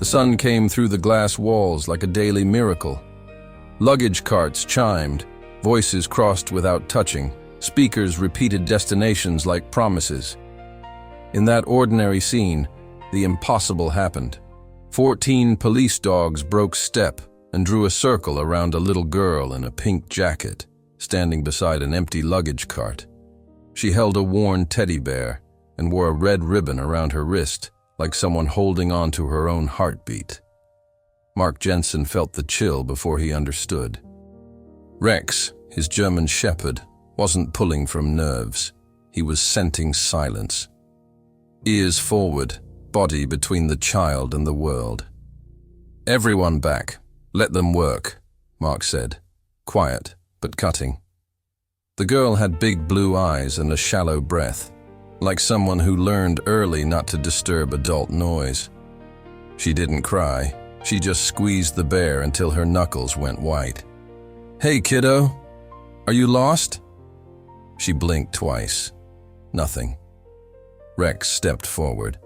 sun came through the glass walls like a daily miracle. Luggage carts chimed, voices crossed without touching, speakers repeated destinations like promises. In that ordinary scene, the impossible happened. 14 police dogs broke step and drew a circle around a little girl in a pink jacket, standing beside an empty luggage cart. She held a worn teddy bear and wore a red ribbon around her wrist, like someone holding on to her own heartbeat. Mark Jensen felt the chill before he understood. Rex, his German shepherd, wasn't pulling from nerves. He was scenting silence. Ears forward, body between the child and the world. "Everyone back. Let them work," Mark said, quiet but cutting. The girl had big blue eyes and a shallow breath, like someone who learned early not to disturb adult noise. She didn't cry. She just squeezed the bear until her knuckles went white. "Hey, kiddo, are you lost?" She blinked twice. Nothing. Rex stepped forward.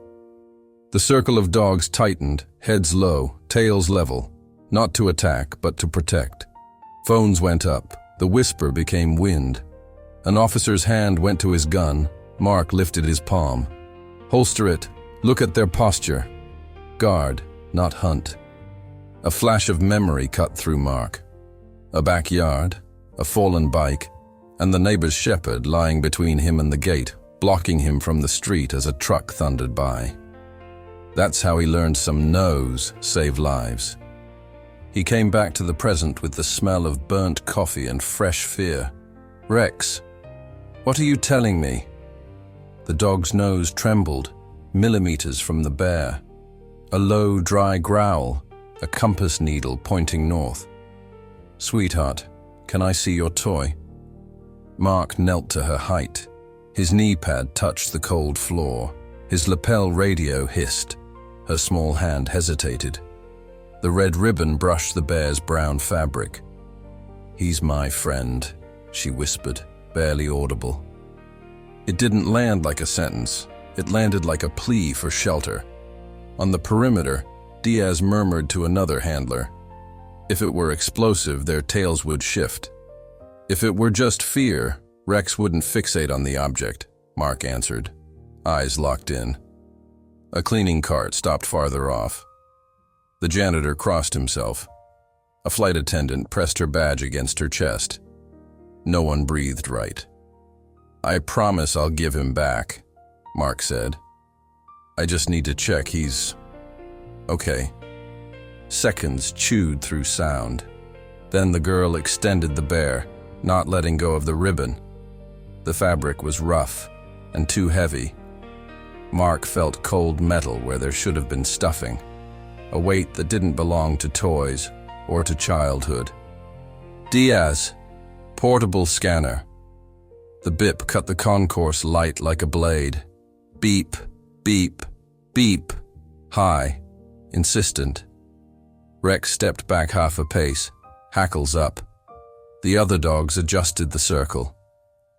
The circle of dogs tightened, heads low, tails level, not to attack but to protect. Phones went up. The whisper became wind. An officer's hand went to his gun. Mark lifted his palm. "Holster it. Look at their posture. Guard, not hunt." A flash of memory cut through Mark. A backyard, a fallen bike, and the neighbor's shepherd lying between him and the gate, blocking him from the street as a truck thundered by. That's how he learned some no's save lives. He came back to the present with the smell of burnt coffee and fresh fear. "Rex, what are you telling me?" The dog's nose trembled, millimeters from the bear. A low, dry growl, a compass needle pointing north. "Sweetheart, can I see your toy?" Mark knelt to her height. His knee pad touched the cold floor. His lapel radio hissed. Her small hand hesitated. The red ribbon brushed the bear's brown fabric. "He's my friend," she whispered, barely audible. It didn't land like a sentence. It landed like a plea for shelter. On the perimeter, Diaz murmured to another handler. If it were explosive, their tails would shift. If it were just fear, Rex wouldn't fixate on the object, Mark answered, eyes locked in. A cleaning cart stopped farther off. The janitor crossed himself. A flight attendant pressed her badge against her chest. No one breathed right. "I promise I'll give him back," Mark said. "I just need to check he's okay." Seconds chewed through sound. Then the girl extended the bear, not letting go of the ribbon. The fabric was rough and too heavy. Mark felt cold metal where there should have been stuffing, a weight that didn't belong to toys or to childhood. "Diaz, portable scanner." The bip cut the concourse light like a blade. Beep, beep, beep. High, insistent. Rex stepped back half a pace, hackles up. The other dogs adjusted the circle.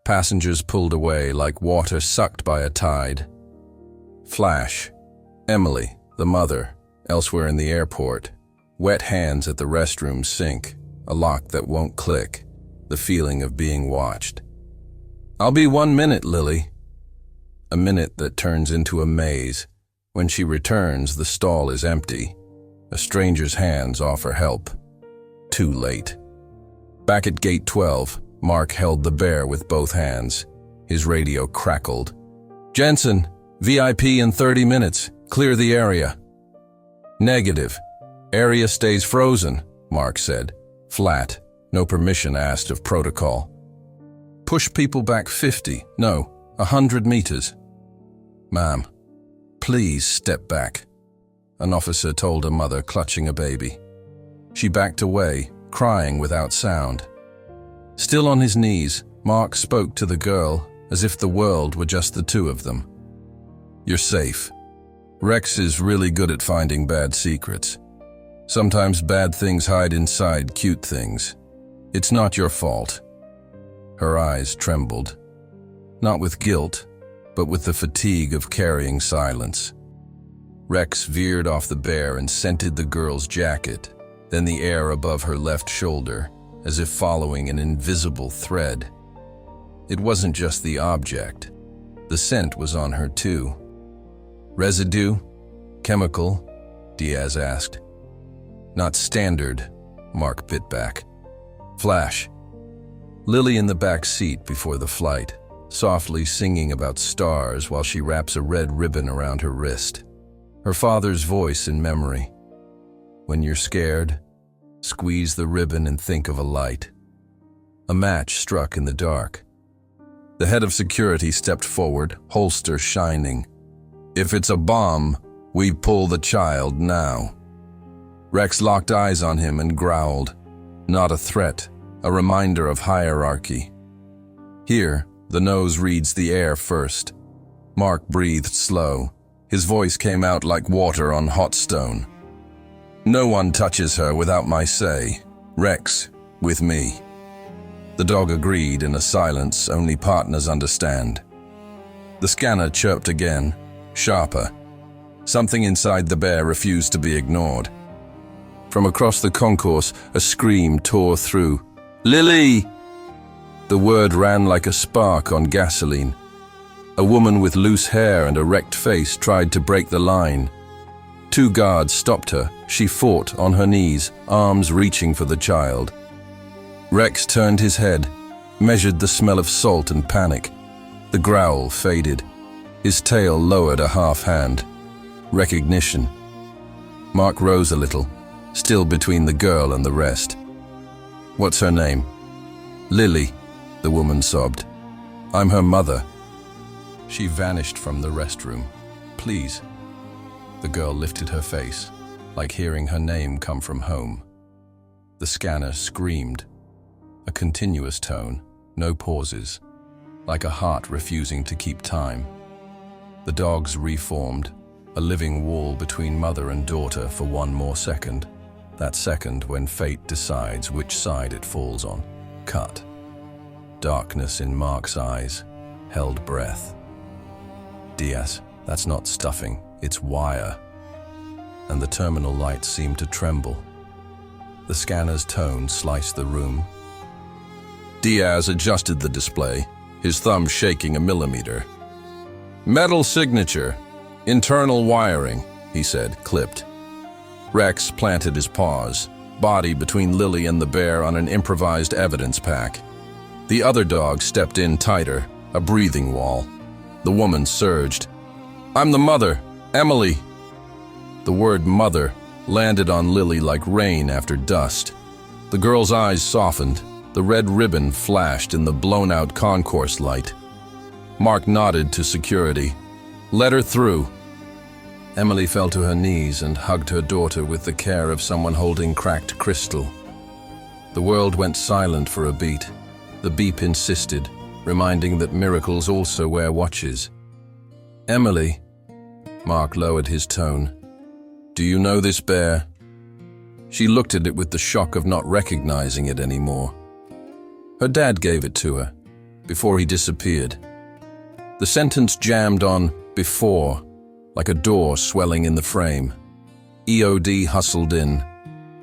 Passengers pulled away like water sucked by a tide. Flash. Emily, the mother, elsewhere in the airport. Wet hands at the restroom sink, a lock that won't click, the feeling of being watched. "I'll be 1 minute, Lily." A minute that turns into a maze. When she returns, the stall is empty. A stranger's hands offer help. Too late. Back at gate 12, Mark held the bear with both hands. His radio crackled. "Jensen, VIP in 30 minutes. Clear the area." "Negative. Area stays frozen," Mark said. Flat. No permission asked of protocol. "Push people back 50, no, 100 meters." "Ma'am, please step back," an officer told a mother clutching a baby. She backed away, crying without sound. Still on his knees, Mark spoke to the girl as if the world were just the two of them. "You're safe. Rex is really good at finding bad secrets. Sometimes bad things hide inside cute things. It's not your fault." Her eyes trembled. Not with guilt, but with the fatigue of carrying silence. Rex veered off the bear and scented the girl's jacket, then the air above her left shoulder, as if following an invisible thread. It wasn't just the object. The scent was on her too. Residue? Chemical? Diaz asked. Not standard, Mark bit back. Flash. Lily in the back seat before the flight, softly singing about stars while she wraps a red ribbon around her wrist. Her father's voice in memory. When you're scared, squeeze the ribbon and think of a light. A match struck in the dark. The head of security stepped forward, holster shining. If it's a bomb, we pull the child now. Rex locked eyes on him and growled. Not a threat, a reminder of hierarchy. Here, the nose reads the air first. Mark breathed slow. His voice came out like water on hot stone. No one touches her without my say. Rex, with me. The dog agreed in a silence only partners understand. The scanner chirped again, sharper. Something inside the bear refused to be ignored. From across the concourse, a scream tore through. Lily! The word ran like a spark on gasoline. A woman with loose hair and a wrecked face tried to break the line. 2 guards stopped her. She fought on her knees, arms reaching for the child. Rex turned his head, measured the smell of salt and panic. The growl faded. His tail lowered a half hand. Recognition. Mark rose a little, still between the girl and the rest. What's her name? Lily, the woman sobbed. I'm her mother. She vanished from the restroom. Please. The girl lifted her face, like hearing her name come from home. The scanner screamed. A continuous tone, no pauses, like a heart refusing to keep time. The dogs reformed, a living wall between mother and daughter for one more second. That second when fate decides which side it falls on. Cut. Darkness in Mark's eyes, held breath. Diaz, that's not stuffing, it's wire. And the terminal lights seemed to tremble. The scanner's tone sliced the room. Diaz adjusted the display, his thumb shaking a millimeter. Metal signature, internal wiring, he said, clipped. Rex planted his paws, body between Lily and the bear on an improvised evidence pack. The other dog stepped in tighter, a breathing wall. The woman surged. I'm the mother, Emily. The word mother landed on Lily like rain after dust. The girl's eyes softened. The red ribbon flashed in the blown-out concourse light. Mark nodded to security. Let her through. Emily fell to her knees and hugged her daughter with the care of someone holding cracked crystal. The world went silent for a beat. The beep insisted, reminding that miracles also wear watches. Emily, Mark lowered his tone. Do you know this bear? She looked at it with the shock of not recognizing it anymore. Her dad gave it to her, before he disappeared. The sentence jammed on before, like a door swelling in the frame. EOD hustled in,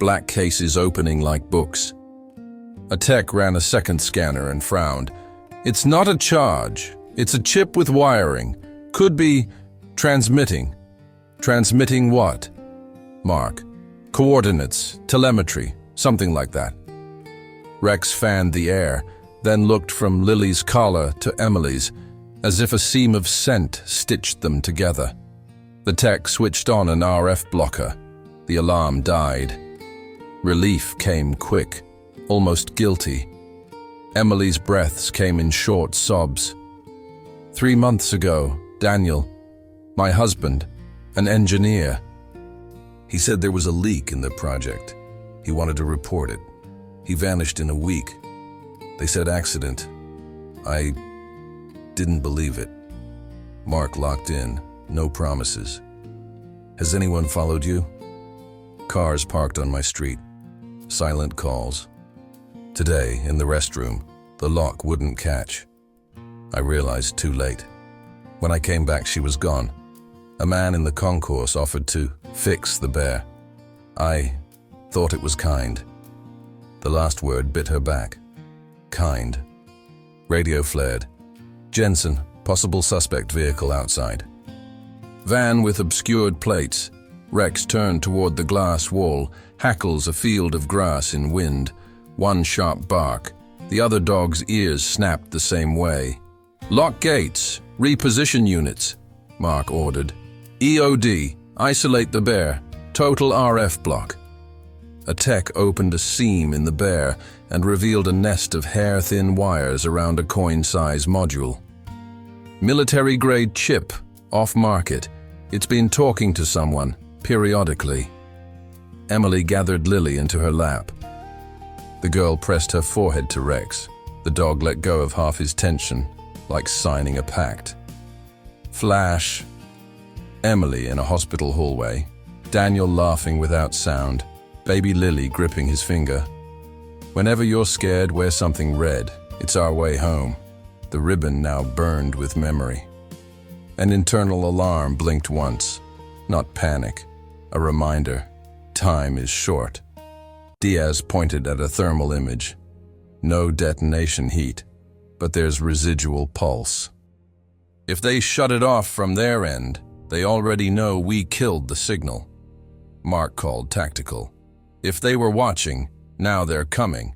black cases opening like books. A tech ran a second scanner and frowned. It's not a charge, it's a chip with wiring. Could be transmitting. Transmitting what? Mark. Coordinates, telemetry, something like that. Rex fanned the air, then looked from Lily's collar to Emily's, as if a seam of scent stitched them together. The tech switched on an RF blocker. The alarm died. Relief came quick, almost guilty. Emily's breaths came in short sobs. 3 months ago, Daniel, my husband, an engineer. He said there was a leak in the project. He wanted to report it. He vanished in a week. They said accident. I didn't believe it. Mark locked in, no promises. Has anyone followed you? Cars parked on my street. Silent calls. Today, in the restroom, the lock wouldn't catch. I realized too late. When I came back, she was gone. A man in the concourse offered to fix the bear. I thought it was kind. The last word bit her back. Kind. Radio flared. Jensen, possible suspect vehicle outside. Van with obscured plates. Rex turned toward the glass wall, hackles a field of grass in wind. One sharp bark. The other dog's ears snapped the same way. Lock gates. Reposition units, Mark ordered. EOD. Isolate the bear. Total RF block. A tech opened a seam in the bear and revealed a nest of hair-thin wires around a coin-size module. Military-grade chip, off-market. It's been talking to someone, periodically. Emily gathered Lily into her lap. The girl pressed her forehead to Rex. The dog let go of half his tension, like signing a pact. Flash. Emily in a hospital hallway. Daniel laughing without sound. Baby Lily gripping his finger. Whenever you're scared, wear something red. It's our way home. The ribbon now burned with memory. An internal alarm blinked once. Not panic. A reminder. Time is short. Diaz pointed at a thermal image. No detonation heat, but there's residual pulse. If they shut it off from their end, they already know we killed the signal. Mark called tactical. If they were watching, now they're coming.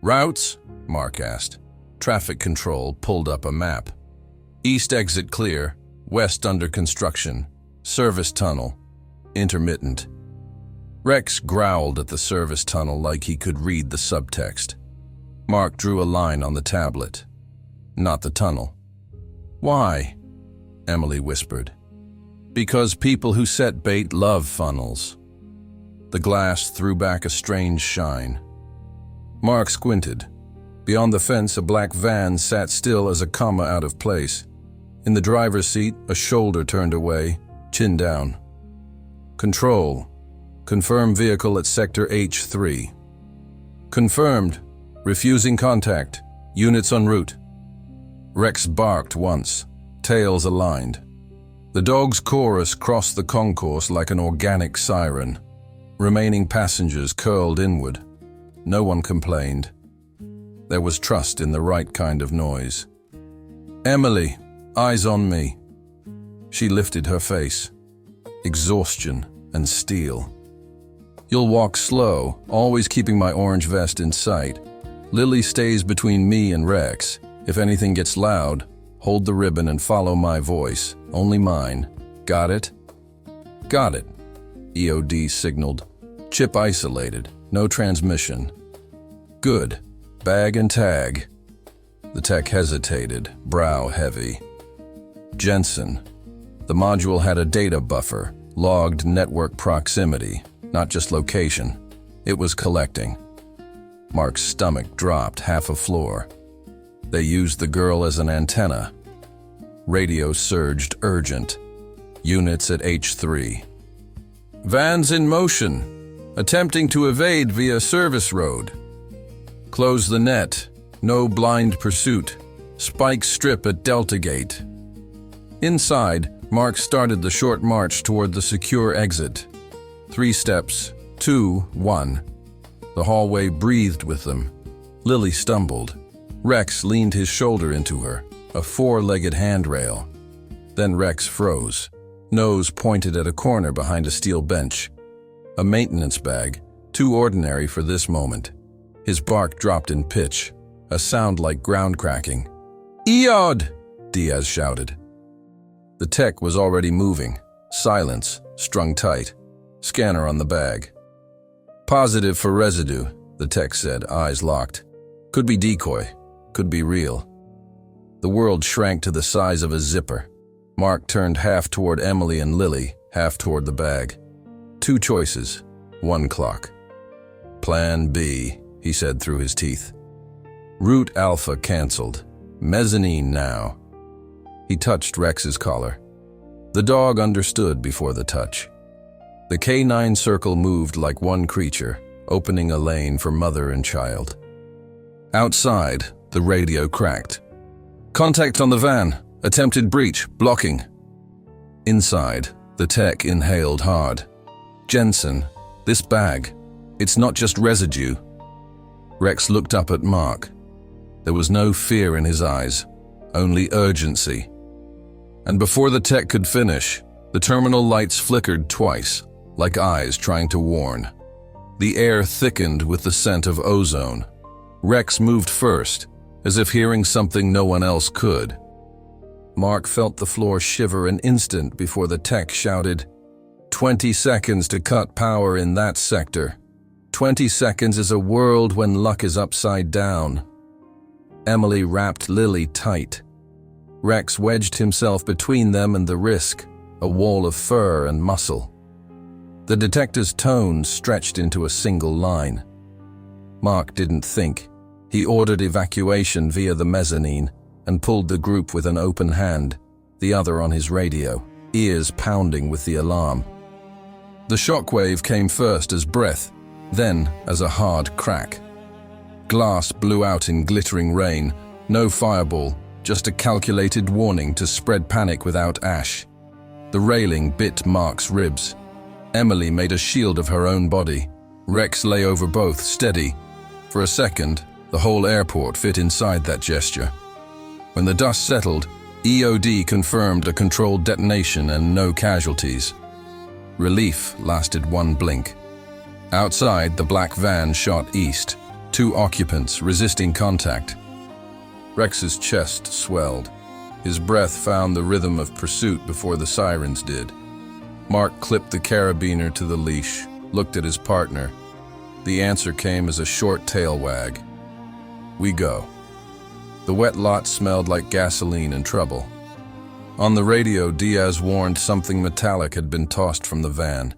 Routes? Mark asked. Traffic control pulled up a map. East exit clear, west under construction, service tunnel, intermittent. Rex growled at the service tunnel like he could read the subtext. Mark drew a line on the tablet. Not the tunnel. Why? Emily whispered. Because people who set bait love funnels. The glass threw back a strange shine. Mark squinted. Beyond the fence, a black van sat still as a comma out of place. In the driver's seat, a shoulder turned away, chin down. Control. Confirm vehicle at sector H3. Confirmed. Refusing contact. Units en route. Rex barked once, tails aligned. The dog's chorus crossed the concourse like an organic siren. Remaining passengers curled inward. No one complained. There was trust in the right kind of noise. Emily, eyes on me. She lifted her face. Exhaustion and steel. You'll walk slow, always keeping my orange vest in sight. Lily stays between me and Rex. If anything gets loud, hold the ribbon and follow my voice. Only mine. Got it? Got it. EOD signaled. Chip isolated. No transmission. Good. Bag and tag. The tech hesitated, brow heavy. Jensen. The module had a data buffer, logged network proximity, not just location. It was collecting. Mark's stomach dropped half a floor. They used the girl as an antenna. Radio surged urgent. Units at H3. Vans in motion, attempting to evade via service road. Close the net. No blind pursuit. Spike strip at Delta Gate. Inside, Mark started the short march toward the secure exit. 3 steps, 2, 1. The hallway breathed with them. Lily stumbled. Rex leaned his shoulder into her, a 4-legged handrail. Then Rex froze, nose pointed at a corner behind a steel bench. A maintenance bag, too ordinary for this moment. His bark dropped in pitch, a sound like ground cracking. "EOD!" Diaz shouted. The tech was already moving. Silence, strung tight. Scanner on the bag. Positive for residue, the tech said, eyes locked. Could be decoy. Could be real. The world shrank to the size of a zipper. Mark turned half toward Emily and Lily, half toward the bag. 2 choices, 1 clock. Plan B, he said through his teeth. Route Alpha canceled. Mezzanine now. He touched Rex's collar. The dog understood before the touch. The K9 circle moved like one creature, opening a lane for mother and child. Outside, the radio cracked. Contact on the van. Attempted breach. Blocking. Inside, the tech inhaled hard. "Jensen, this bag, it's not just residue." Rex looked up at Mark. There was no fear in his eyes, only urgency. And before the tech could finish, the terminal lights flickered twice, like eyes trying to warn. The air thickened with the scent of ozone. Rex moved first, as if hearing something no one else could. Mark felt the floor shiver an instant before the tech shouted, 20 seconds to cut power in that sector. 20 seconds is a world when luck is upside down. Emily wrapped Lily tight. Rex wedged himself between them and the risk, a wall of fur and muscle. The detector's tone stretched into a single line. Mark didn't think. He ordered evacuation via the mezzanine and pulled the group with an open hand, the other on his radio, ears pounding with the alarm. The shockwave came first as breath, then as a hard crack. Glass blew out in glittering rain, no fireball, just a calculated warning to spread panic without ash. The railing bit Mark's ribs. Emily made a shield of her own body. Rex lay over both, steady. For a second, the whole airport fit inside that gesture. When the dust settled, EOD confirmed a controlled detonation and no casualties. Relief lasted one blink. Outside, the black van shot east, 2 occupants resisting contact. Rex's chest swelled. His breath found the rhythm of pursuit before the sirens did. Mark clipped the carabiner to the leash, looked at his partner. The answer came as a short tail wag. "We go." The wet lot smelled like gasoline and trouble. On the radio, Diaz warned something metallic had been tossed from the van.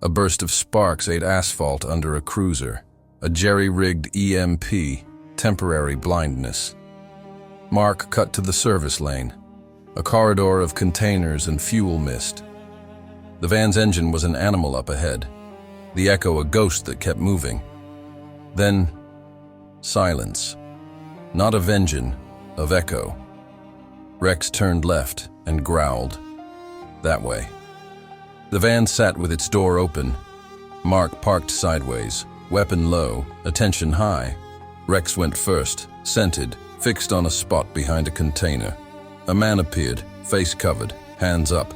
A burst of sparks ate asphalt under a cruiser, a jerry-rigged EMP, temporary blindness. Mark cut to the service lane, a corridor of containers and fuel mist. The van's engine was an animal up ahead, the Echo a ghost that kept moving. Then, silence. Not of engine, of echo. Rex turned left and growled. That way. The van sat with its door open. Mark parked sideways, weapon low, attention high. Rex went first, scented, fixed on a spot behind a container. A man appeared, face covered, hands up.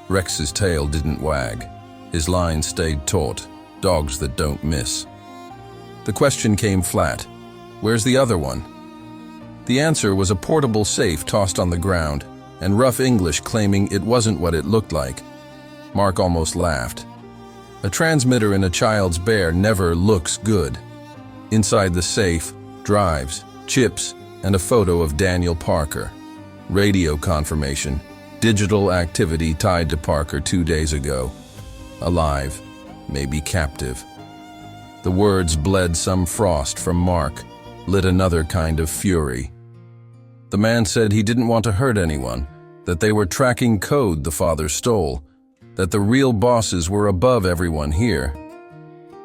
Rex's tail didn't wag. His line stayed taut, dogs that don't miss. The question came flat. Where's the other one? The answer was a portable safe tossed on the ground, and rough English claiming it wasn't what it looked like. Mark almost laughed. A transmitter in a child's bear never looks good. Inside the safe, drives, chips, and a photo of Daniel Parker. Radio confirmation, digital activity tied to Parker 2 days ago. Alive, maybe captive. The words bled some frost from Mark, lit another kind of fury. The man said he didn't want to hurt anyone, that they were tracking code the father stole, that the real bosses were above everyone here.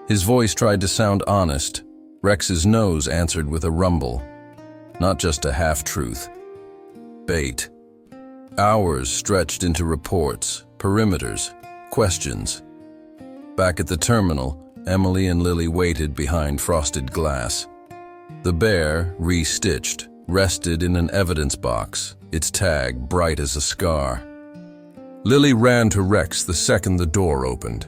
His voice tried to sound honest. Rex's nose answered with a rumble. Not just a half-truth. Bait. Hours stretched into reports, perimeters, questions. Back at the terminal, Emily and Lily waited behind frosted glass. The bear, re-stitched, rested in an evidence box, its tag bright as a scar. Lily ran to Rex the second the door opened.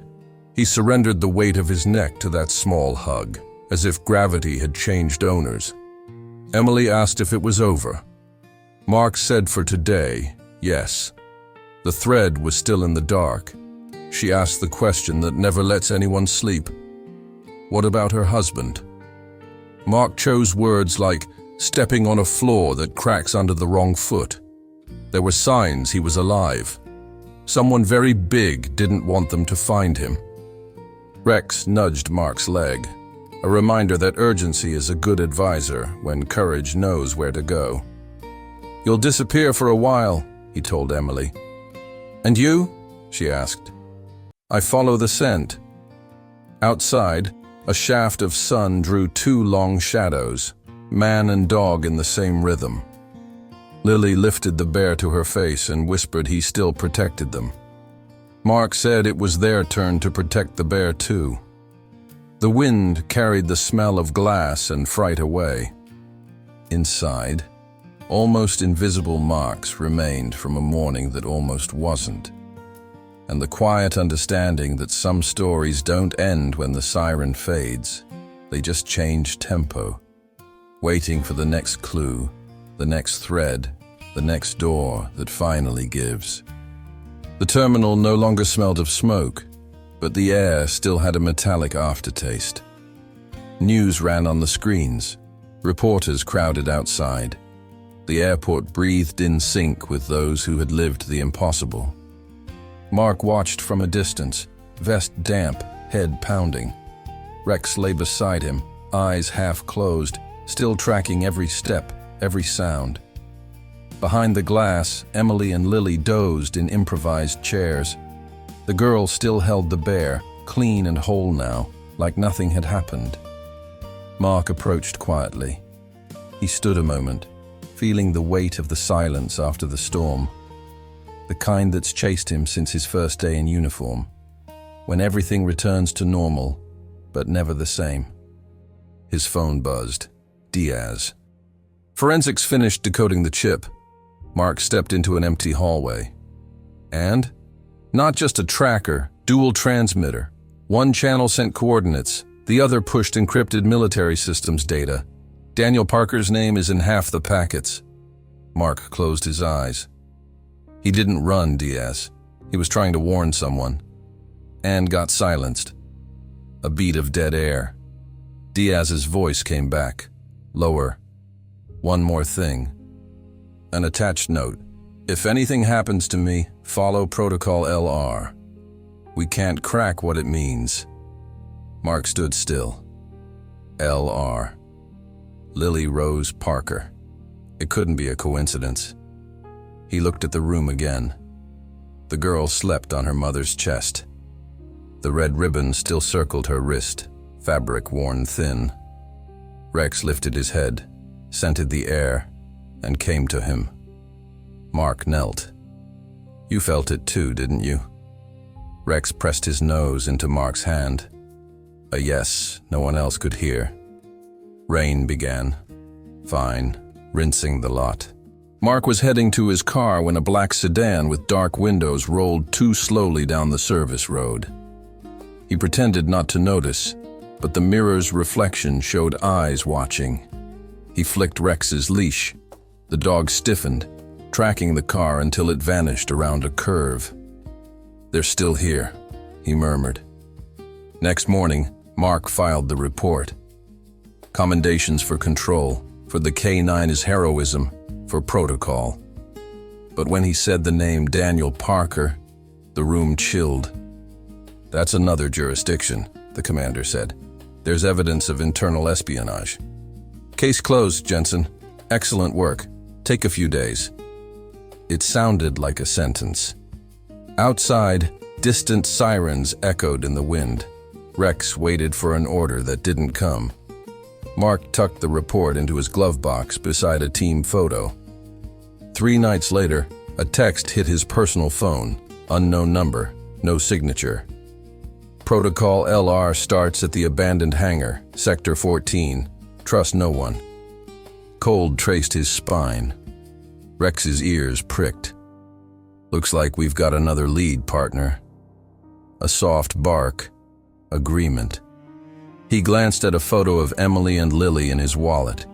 He surrendered the weight of his neck to that small hug, as if gravity had changed owners. Emily asked if it was over. Mark said for today, yes. The thread was still in the dark. She asked the question that never lets anyone sleep. What about her husband? Mark chose words like stepping on a floor that cracks under the wrong foot. There were signs he was alive. Someone very big didn't want them to find him. Rex nudged Mark's leg, a reminder that urgency is a good advisor when courage knows where to go. "You'll disappear for a while," he told Emily. "And you?" she asked. "I follow the scent." Outside, a shaft of sun drew 2 long shadows, man and dog in the same rhythm. Lily lifted the bear to her face and whispered he still protected them. Mark said it was their turn to protect the bear too. The wind carried the smell of glass and fright away. Inside, almost invisible marks remained from a morning that almost wasn't, and the quiet understanding that some stories don't end when the siren fades. They just change tempo, waiting for the next clue, the next thread, the next door that finally gives. The terminal no longer smelled of smoke, but the air still had a metallic aftertaste. News ran on the screens. Reporters crowded outside. The airport breathed in sync with those who had lived the impossible. Mark watched from a distance, vest damp, head pounding. Rex lay beside him, eyes half closed, still tracking every step, every sound. Behind the glass, Emily and Lily dozed in improvised chairs. The girl still held the bear, clean and whole now, like nothing had happened. Mark approached quietly. He stood a moment, feeling the weight of the silence after the storm, the kind that's chased him since his first day in uniform, when everything returns to normal, but never the same. His phone buzzed. Diaz. Forensics finished decoding the chip. Mark stepped into an empty hallway. And? Not just a tracker, dual transmitter. One channel sent coordinates, the other pushed encrypted military systems data. Daniel Parker's name is in half the packets. Mark closed his eyes. He didn't run, Diaz. He was trying to warn someone. And got silenced. A beat of dead air. Diaz's voice came back, lower. One more thing. An attached note. If anything happens to me, follow Protocol LR. We can't crack what it means. Mark stood still. LR. Lily Rose Parker. It couldn't be a coincidence. He looked at the room again. The girl slept on her mother's chest. The red ribbon still circled her wrist, fabric worn thin. Rex lifted his head, scented the air, and came to him. Mark knelt. You felt it too, didn't you? Rex pressed his nose into Mark's hand. A yes no one else could hear. Rain began. Fine, rinsing the lot. Mark was heading to his car when a black sedan with dark windows rolled too slowly down the service road. He pretended not to notice, but the mirror's reflection showed eyes watching. He flicked Rex's leash. The dog stiffened, tracking the car until it vanished around a curve. They're still here, he murmured. Next morning, Mark filed the report. Commendations for control, for the K9's heroism, for protocol. But when he said the name Daniel Parker, the room chilled. That's another jurisdiction, the commander said. There's evidence of internal espionage. Case closed, Jensen. Excellent work. Take a few days. It sounded like a sentence. Outside, distant sirens echoed in the wind. Rex waited for an order that didn't come. Mark tucked the report into his glove box beside a team photo. 3 nights later, a text hit his personal phone. Unknown number, no signature. Protocol LR starts at the abandoned hangar, Sector 14. Trust no one. Cold traced his spine. Rex's ears pricked. Looks like we've got another lead, partner. A soft bark. Agreement. He glanced at a photo of Emily and Lily in his wallet.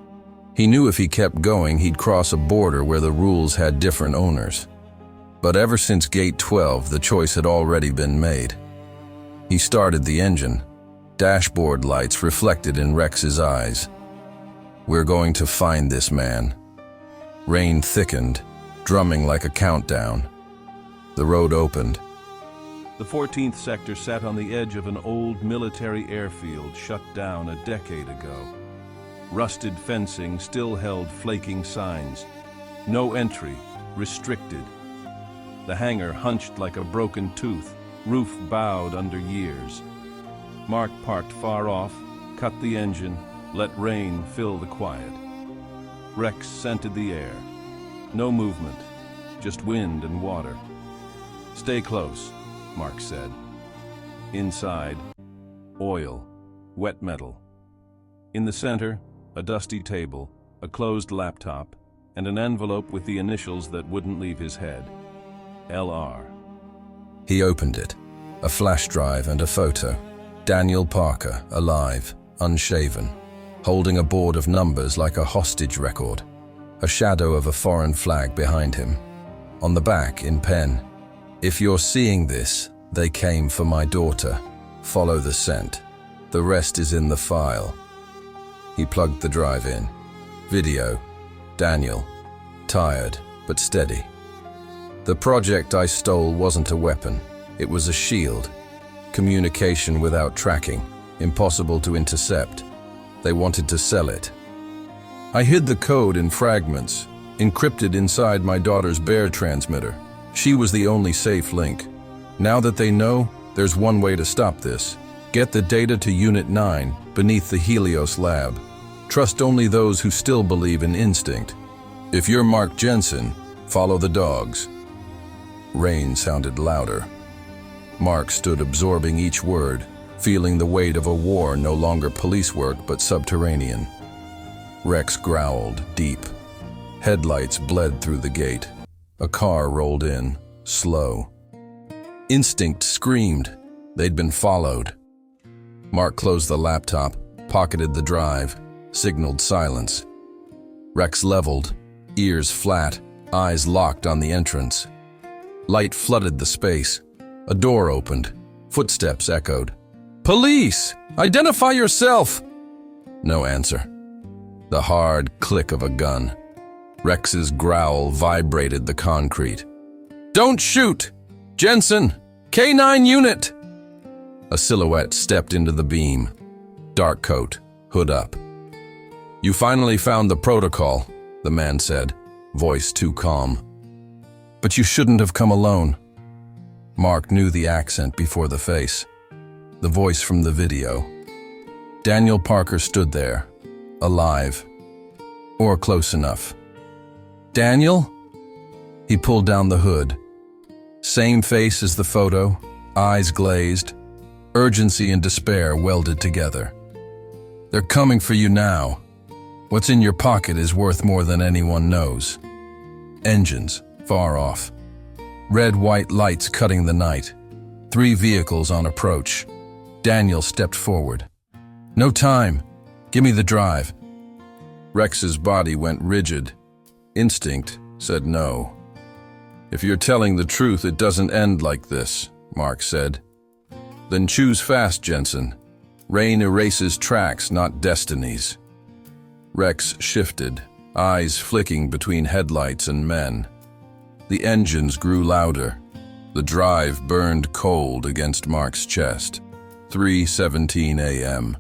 He knew if he kept going, he'd cross a border where the rules had different owners. But ever since Gate 12, the choice had already been made. He started the engine. Dashboard lights reflected in Rex's eyes. We're going to find this man. Rain thickened, drumming like a countdown. The road opened. The 14th sector sat on the edge of an old military airfield shut down a decade ago. Rusted fencing still held flaking signs. No entry, restricted. The hangar hunched like a broken tooth, roof bowed under years. Mark parked far off, cut the engine, let rain fill the quiet. Rex scented the air. No movement, just wind and water. "Stay close," Mark said. Inside, oil, wet metal. In the center, a dusty table, a closed laptop, and an envelope with the initials that wouldn't leave his head. LR. He opened it. A flash drive and a photo. Daniel Parker, alive, unshaven, holding a board of numbers like a hostage record. A shadow of a foreign flag behind him. On the back, in pen, "If you're seeing this, they came for my daughter. Follow the scent. The rest is in the file." He plugged the drive in. Video. Daniel. Tired, but steady. "The project I stole wasn't a weapon. It was a shield. Communication without tracking. Impossible to intercept. They wanted to sell it. I hid the code in fragments, encrypted inside my daughter's Bear transmitter. She was the only safe link. Now that they know, there's one way to stop this. Get the data to Unit 9, beneath the Helios lab. Trust only those who still believe in instinct. If you're Mark Jensen, follow the dogs." Rain sounded louder. Mark stood absorbing each word, feeling the weight of a war no longer police work but subterranean. Rex growled, deep. Headlights bled through the gate. A car rolled in, slow. Instinct screamed. They'd been followed. Mark closed the laptop, pocketed the drive, signaled silence. Rex leveled, ears flat, eyes locked on the entrance. Light flooded the space. A door opened. Footsteps echoed. "Police! Identify yourself!" No answer. The hard click of a gun. Rex's growl vibrated the concrete. "Don't shoot! Jensen! K9 unit!" A silhouette stepped into the beam. Dark coat, hood up. "You finally found the protocol," the man said, voice too calm. "But you shouldn't have come alone." Mark knew the accent before the face. The voice from the video. Daniel Parker stood there, alive. Or close enough. "Daniel?" He pulled down the hood. Same face as the photo, eyes glazed, urgency and despair welded together. "They're coming for you now. What's in your pocket is worth more than anyone knows." Engines, far off. Red-white lights cutting the night. 3 vehicles on approach. Daniel stepped forward. "No time. Give me the drive." Rex's body went rigid. Instinct said no. "If you're telling the truth, it doesn't end like this," Mark said. "Then choose fast, Jensen. Rain erases tracks, not destinies." Rex shifted, eyes flicking between headlights and men. The engines grew louder. The drive burned cold against Mark's chest. 3:17 a.m.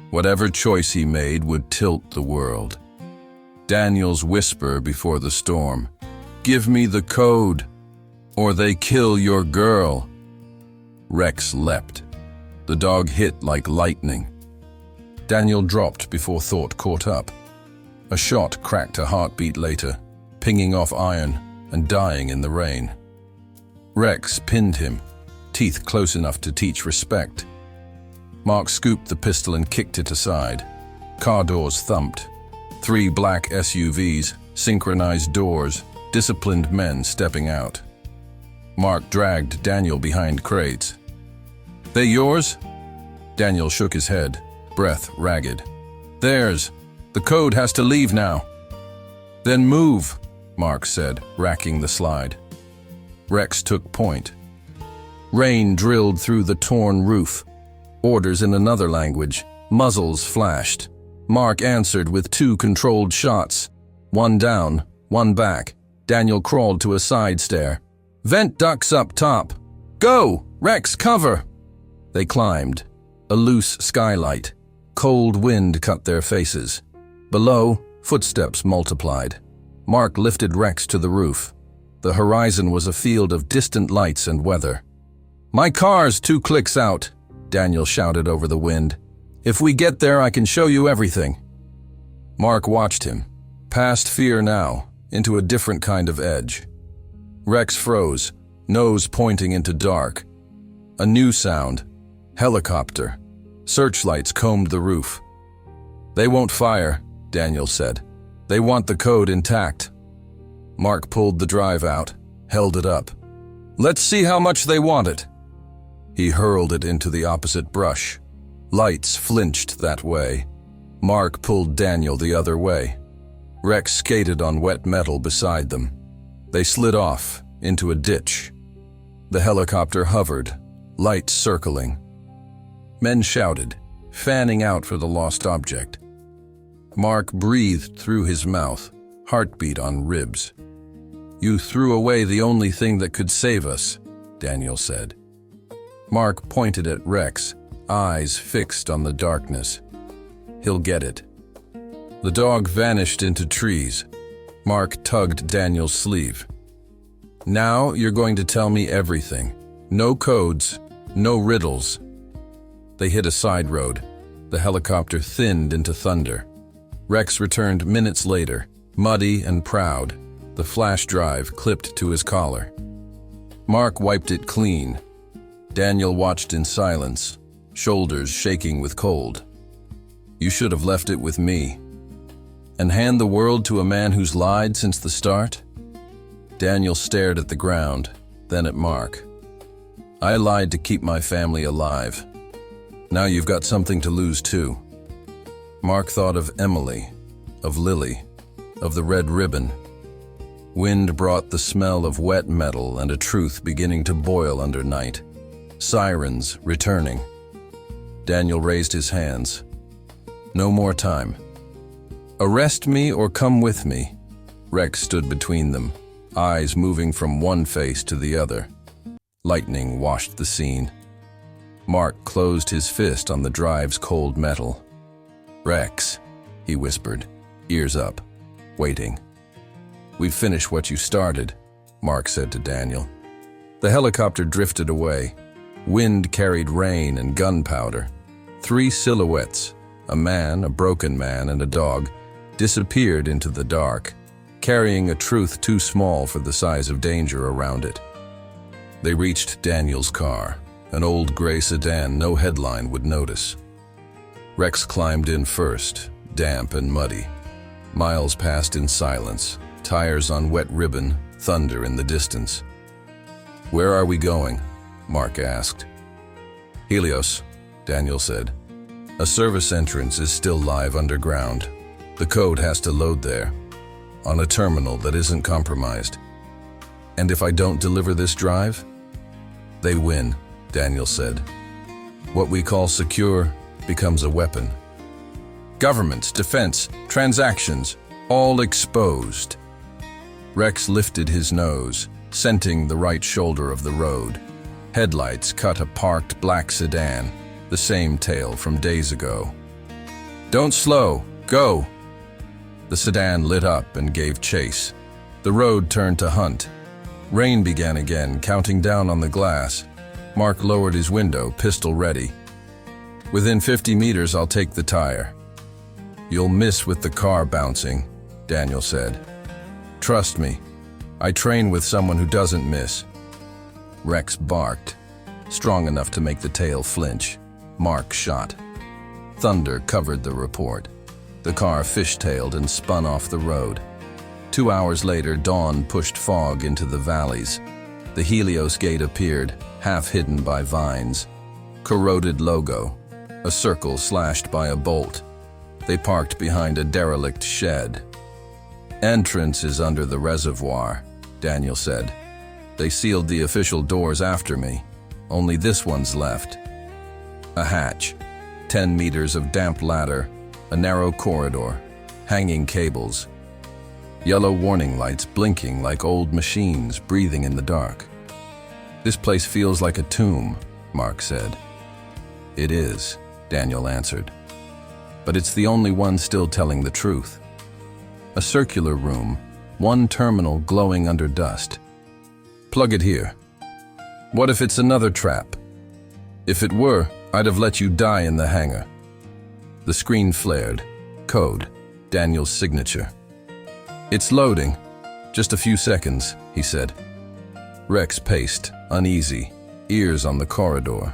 Whatever choice he made would tilt the world. Daniel's whisper before the storm. "Give me the code, or they kill your girl." Rex leapt. The dog hit like lightning. Daniel dropped before thought caught up. A shot cracked a heartbeat later, pinging off iron and dying in the rain. Rex pinned him, teeth close enough to teach respect. Mark scooped the pistol and kicked it aside. Car doors thumped. 3 black SUVs, synchronized doors, disciplined men stepping out. Mark dragged Daniel behind crates. "They yours?" Daniel shook his head, breath ragged. "Theirs. The code has to leave now." "Then move," Mark said, racking the slide. Rex took point. Rain drilled through the torn roof. Orders in another language. Muzzles flashed. Mark answered with 2 controlled shots. 1 down, 1 back. Daniel crawled to a side stair. "Vent ducts up top. Go! Rex, cover!" They climbed. A loose skylight. Cold wind cut their faces. Below, footsteps multiplied. Mark lifted Rex to the roof. The horizon was a field of distant lights and weather. "My car's 2 clicks out," Daniel shouted over the wind. "If we get there, I can show you everything." Mark watched him. Past fear now, into a different kind of edge. Rex froze, nose pointing into dark. A new sound. Helicopter. Searchlights combed the roof. "They won't fire," Daniel said. "They want the code intact." Mark pulled the drive out, held it up. "Let's see how much they want it." He hurled it into the opposite brush. Lights flinched that way. Mark pulled Daniel the other way. Rex skated on wet metal beside them. They slid off into a ditch. The helicopter hovered, lights circling. Men shouted, fanning out for the lost object. Mark breathed through his mouth, heartbeat on ribs. "You threw away the only thing that could save us," Daniel said. Mark pointed at Rex, eyes fixed on the darkness. "He'll get it." The dog vanished into trees. Mark tugged Daniel's sleeve. "Now you're going to tell me everything. No codes, no riddles." They hit a side road. The helicopter thinned into thunder. Rex returned minutes later, muddy and proud, the flash drive clipped to his collar. Mark wiped it clean. Daniel watched in silence, shoulders shaking with cold. "You should have left it with me." "And hand the world to a man who's lied since the start?" Daniel stared at the ground, then at Mark. "I lied to keep my family alive. Now you've got something to lose too." Mark thought of Emily, of Lily, of the red ribbon. Wind brought the smell of wet metal and a truth beginning to boil under night. Sirens returning. Daniel raised his hands. "No more time. Arrest me or come with me." Rex stood between them, eyes moving from one face to the other. Lightning washed the scene. Mark closed his fist on the drive's cold metal. "Rex," he whispered, ears up, waiting. "We've finished what you started," Mark said to Daniel. The helicopter drifted away. Wind carried rain and gunpowder. 3 silhouettes, a man, a broken man, and a dog, disappeared into the dark, carrying a truth too small for the size of danger around it. They reached Daniel's car, an old gray sedan no headline would notice. Rex climbed in first, damp and muddy. Miles passed in silence, tires on wet ribbon, thunder in the distance. "Where are we going?" Mark asked. "Helios," Daniel said. "A service entrance is still live underground. The code has to load there, on a terminal that isn't compromised. And if I don't deliver this drive?" "They win," Daniel said. "What we call secure becomes a weapon. Governments, defense, transactions, all exposed." Rex lifted his nose, scenting the right shoulder of the road. Headlights cut a parked black sedan, the same tail from days ago. "Don't slow, go!" The sedan lit up and gave chase. The road turned to hunt. Rain began again, counting down on the glass. Mark lowered his window, pistol ready. "Within 50 meters, I'll take the tire." "You'll miss with the car bouncing," Daniel said. "Trust me, I train with someone who doesn't miss." Rex barked, strong enough to make the tail flinch. Mark shot. Thunder covered the report. The car fishtailed and spun off the road. 2 hours later, dawn pushed fog into the valleys. The Helios gate appeared, half hidden by vines. Corroded logo, a circle slashed by a bolt. They parked behind a derelict shed. "Entrance is under the reservoir," Daniel said. "They sealed the official doors after me. Only this one's left." A hatch, 10 meters of damp ladder, a narrow corridor, hanging cables. Yellow warning lights blinking like old machines breathing in the dark. "This place feels like a tomb," Mark said. "It is," Daniel answered. "But it's the only one still telling the truth." A circular room, one terminal glowing under dust. "Plug it here." "What if it's another trap?" "If it were, I'd have let you die in the hangar." The screen flared. Code, Daniel's signature. "It's loading," Just a few seconds, he said. Rex paced, uneasy, ears on the corridor.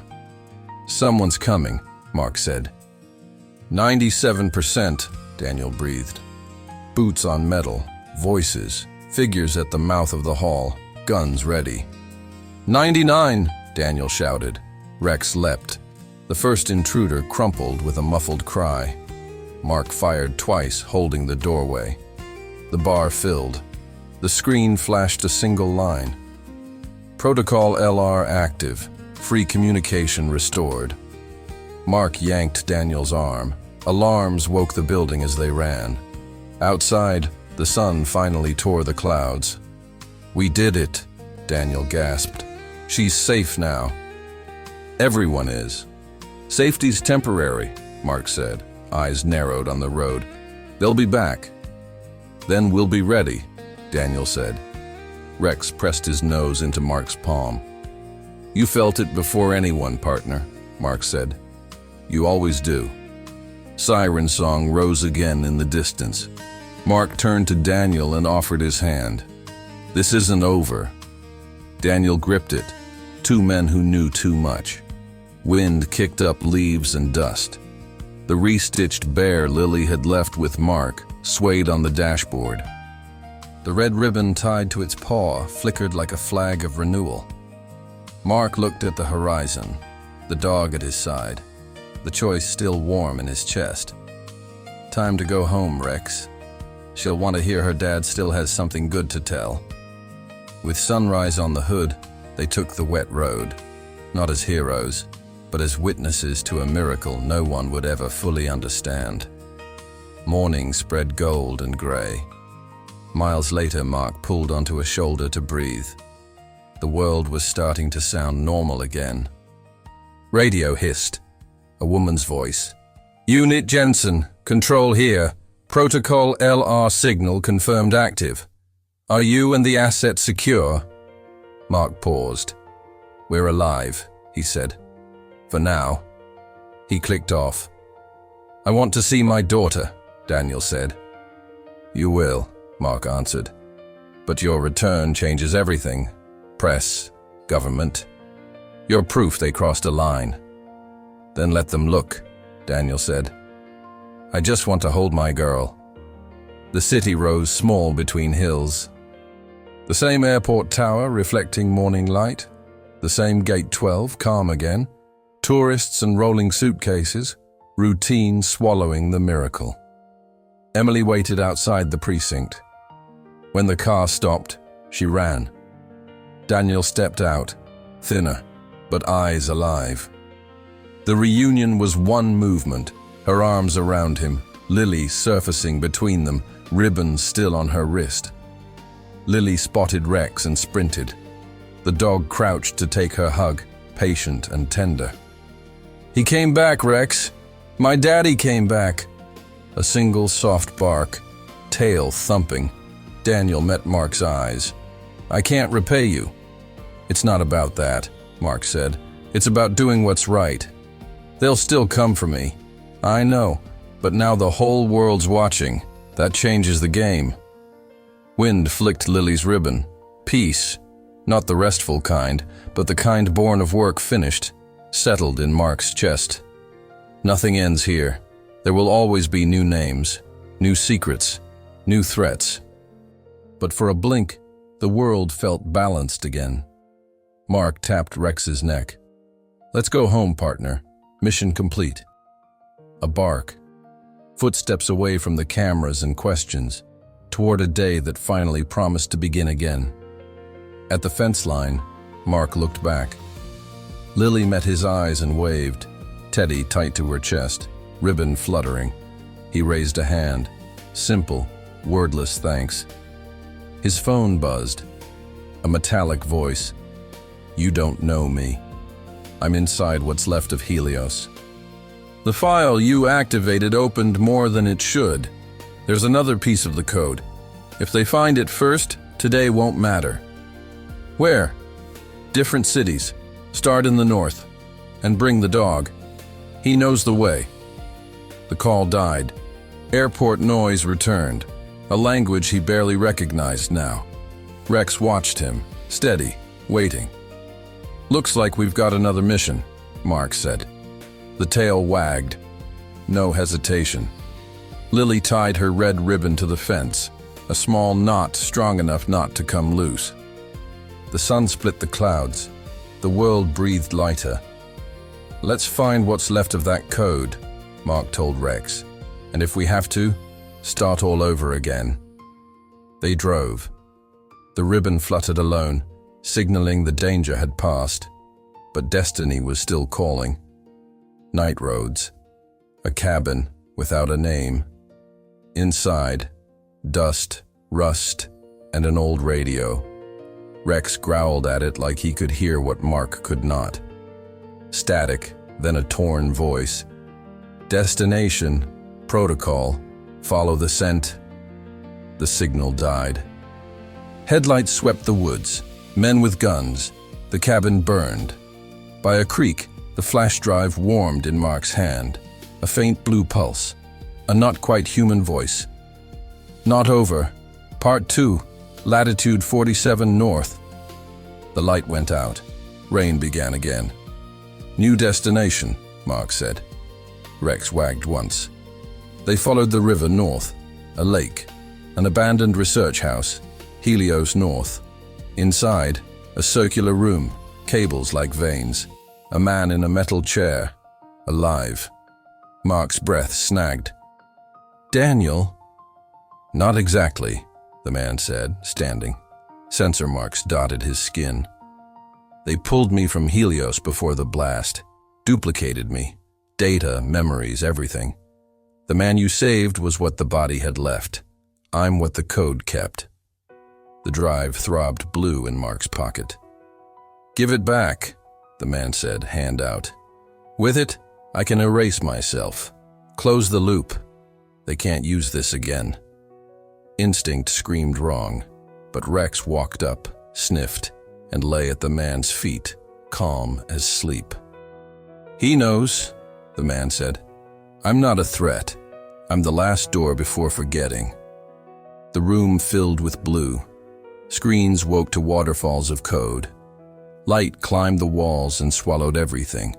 Someone's coming, Mark said. 97%, Daniel breathed. Boots on metal, voices, figures at the mouth of the hall, guns ready. 99, Daniel shouted. Rex leapt. The first intruder crumpled with a muffled cry. Mark fired twice, holding the doorway. The bar filled. The screen flashed a single line. Protocol LR active. Free communication restored. Mark yanked Daniel's arm. Alarms woke the building as they ran. Outside, the sun finally tore the clouds. We did it, Daniel gasped. She's safe now. Everyone is. Safety's temporary, Mark said, eyes narrowed on the road. They'll be back. Then we'll be ready, Daniel said. Rex pressed his nose into Mark's palm. You felt it before anyone, partner, Mark said. You always do. Siren song rose again in the distance. Mark turned to Daniel and offered his hand. This isn't over. Daniel gripped it. Two men who knew too much. Wind kicked up leaves and dust. The restitched bear Lily had left with Mark swayed on the dashboard. The red ribbon tied to its paw flickered like a flag of renewal. Mark looked at the horizon, the dog at his side, the choice still warm in his chest. Time to go home, Rex. She'll want to hear her dad still has something good to tell. With sunrise on the hood, they took the wet road, not as heroes, but as witnesses to a miracle no one would ever fully understand. Morning spread gold and gray. Miles later, Mark pulled onto a shoulder to breathe. The world was starting to sound normal again. Radio hissed. A woman's voice. Unit Jensen, control here. Protocol LR signal confirmed active. Are you and the asset secure? Mark paused. We're alive, he said. For now. He clicked off. I want to see my daughter, Daniel said. You will, Mark answered. But your return changes everything. Press, government. You're proof they crossed a line. Then let them look, Daniel said. I just want to hold my girl. The city rose small between hills. The same airport tower reflecting morning light. The same gate 12, calm again. Tourists and rolling suitcases, routine swallowing the miracle. Emily waited outside the precinct. When the car stopped, she ran. Daniel stepped out, thinner, but eyes alive. The reunion was one movement, her arms around him, Lily surfacing between them, ribbon still on her wrist. Lily spotted Rex and sprinted. The dog crouched to take her hug, patient and tender. He came back, Rex. My daddy came back. A single soft bark, tail thumping. Daniel met Mark's eyes. I can't repay you. It's not about that, Mark said. It's about doing what's right. They'll still come for me. I know, but now the whole world's watching. That changes the game. Wind flicked Lily's ribbon. Peace. Not the restful kind, but the kind born of work finished, settled in Mark's chest. Nothing ends here. There will always be new names, new secrets, new threats. But for a blink, the world felt balanced again. Mark tapped Rex's neck. Let's go home, partner. Mission complete. A bark. Footsteps away from the cameras and questions, toward a day that finally promised to begin again. At the fence line, Mark looked back. Lily met his eyes and waved, teddy tight to her chest, ribbon fluttering. He raised a hand. Simple, wordless thanks. His phone buzzed. A metallic voice. You don't know me. I'm inside what's left of Helios. The file you activated opened more than it should. There's another piece of the code. If they find it first, today won't matter. Where? Different cities. Start in the north. And bring the dog. He knows the way. The call died. Airport noise returned, a language he barely recognized now. Rex watched him, steady, waiting. "Looks like we've got another mission," Mark said. The tail wagged. No hesitation. Lily tied her red ribbon to the fence, a small knot strong enough not to come loose. The sun split the clouds. The world breathed lighter. "Let's find what's left of that code," Mark told Rex. "And if we have to, start all over again." They drove. The ribbon fluttered alone, signaling the danger had passed. But destiny was still calling. Night roads. A cabin without a name. Inside, dust, rust, and an old radio. Rex growled at it like he could hear what Mark could not. Static, then a torn voice. "Destination, protocol, follow the scent." The signal died. Headlights swept the woods, men with guns. The cabin burned. By a creek, the flash drive warmed in Mark's hand. A faint blue pulse. A not quite human voice. "Not over. Part 2, latitude 47 north." The light went out. Rain began again. "New destination," Mark said. Rex wagged once. They followed the river north. A lake. An abandoned research house. Helios north. Inside, a circular room, cables like veins. A man in a metal chair. Alive. Mark's breath snagged. "Daniel?" "Not exactly," the man said, standing. Sensor marks dotted his skin. "They pulled me from Helios before the blast. Duplicated me. Data, memories, everything. The man you saved was what the body had left. I'm what the code kept." The drive throbbed blue in Mark's pocket. "Give it back," the man said, hand out. "With it, I can erase myself. Close the loop. They can't use this again." Instinct screamed wrong, but Rex walked up, sniffed, and lay at the man's feet, calm as sleep. "He knows," the man said. "I'm not a threat. I'm the last door before forgetting." The room filled with blue. Screens woke to waterfalls of code. Light climbed the walls and swallowed everything.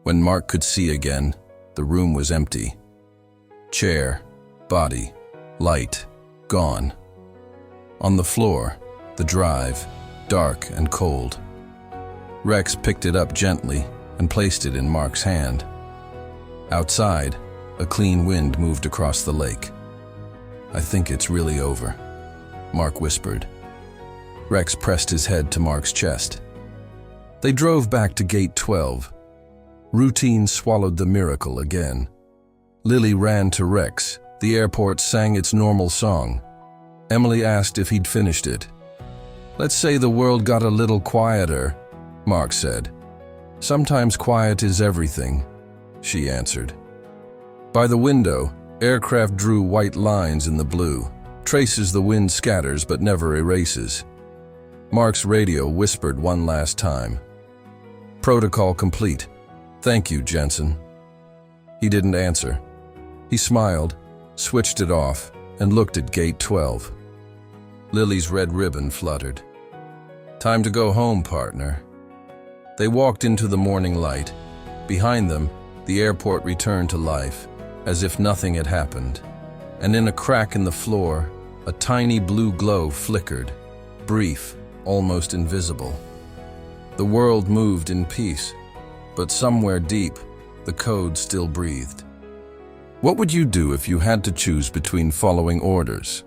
When Mark could see again, the room was empty. Chair, body, light, gone. On the floor, the drive, dark and cold. Rex picked it up gently and placed it in Mark's hand. Outside, a clean wind moved across the lake. "I think it's really over," Mark whispered. Rex pressed his head to Mark's chest. They drove back to Gate 12. Routine swallowed the miracle again. Lily ran to Rex. The airport sang its normal song. Emily asked if he'd finished it. "Let's say the world got a little quieter," Mark said. "Sometimes quiet is everything," she answered. By the window, aircraft drew white lines in the blue, traces the wind scatters but never erases. Mark's radio whispered one last time. "Protocol complete. Thank you, Jensen." He didn't answer. He smiled, switched it off, and looked at Gate 12. Lily's red ribbon fluttered. "Time to go home, partner." They walked into the morning light. Behind them, the airport returned to life, as if nothing had happened. And in a crack in the floor, a tiny blue glow flickered, brief, almost invisible. The world moved in peace, but somewhere deep, the code still breathed. What would you do if you had to choose between following orders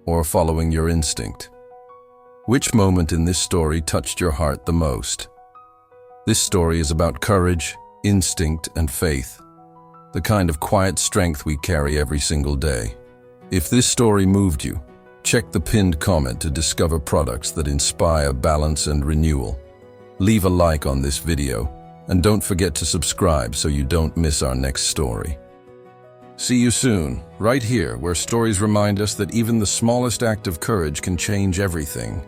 or following your instinct? Which moment in this story touched your heart the most? This story is about courage, instinct, and faith, the kind of quiet strength we carry every single day. If this story moved you, check the pinned comment to discover products that inspire balance and renewal. Leave a like on this video, and don't forget to subscribe so you don't miss our next story. See you soon, right here, where stories remind us that even the smallest act of courage can change everything.